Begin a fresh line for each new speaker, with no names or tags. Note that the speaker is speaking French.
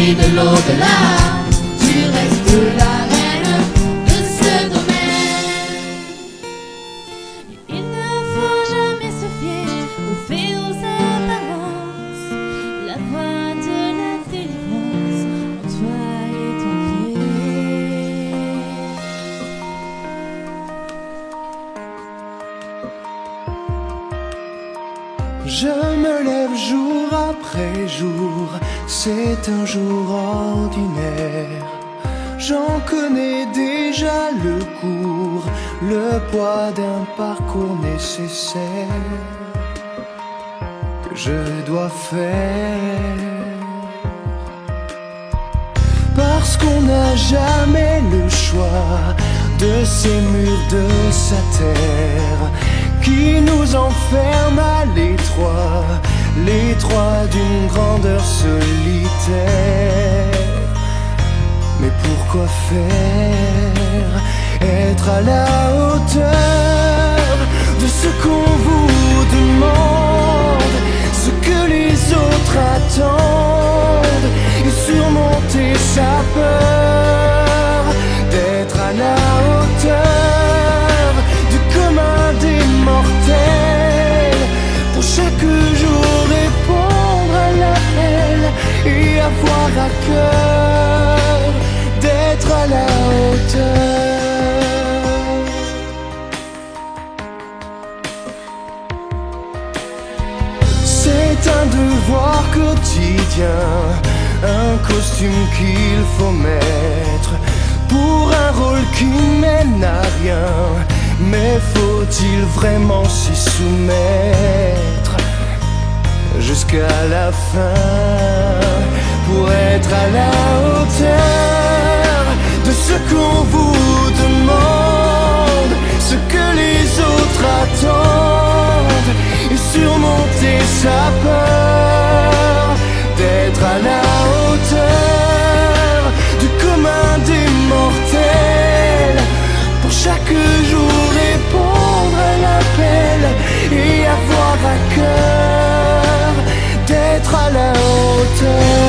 De l'au-delà, tu restes la reine de ce domaine. Il ne faut jamais se fier aux faits, aux apparences. La voie de la délivrance en toi est ancrée.
Je me lève jour après jour, c'est un jour ordinaire. J'en connais déjà le cours, le poids d'un parcours nécessaire que je dois faire. Parce qu'on n'a jamais le choix de ces murs, de sa terre qui nous enferme à l'étroit, l'étroit d'une grandeur solitaire. Mais pourquoi faire? Être à la hauteur de ce qu'on vous demande, ce que les autres attendent, et surmonter sa peur d'être à la hauteur du commun des mortels. Pour chaque jour répondre à l'appel et avoir à cœur d'être à la hauteur. C'est un devoir quotidien, un costume qu'il faut mettre pour un rôle qui mène à rien. Mais faut-il vraiment s'y soumettre jusqu'à la fin pour être à la hauteur de ce qu'on vous demande, ce que les autres attendent, et surmonter sa peur d'être à la hauteur du commun des mortels. Pour chaque jour répondre à l'appel et avoir à cœur d'être à la hauteur.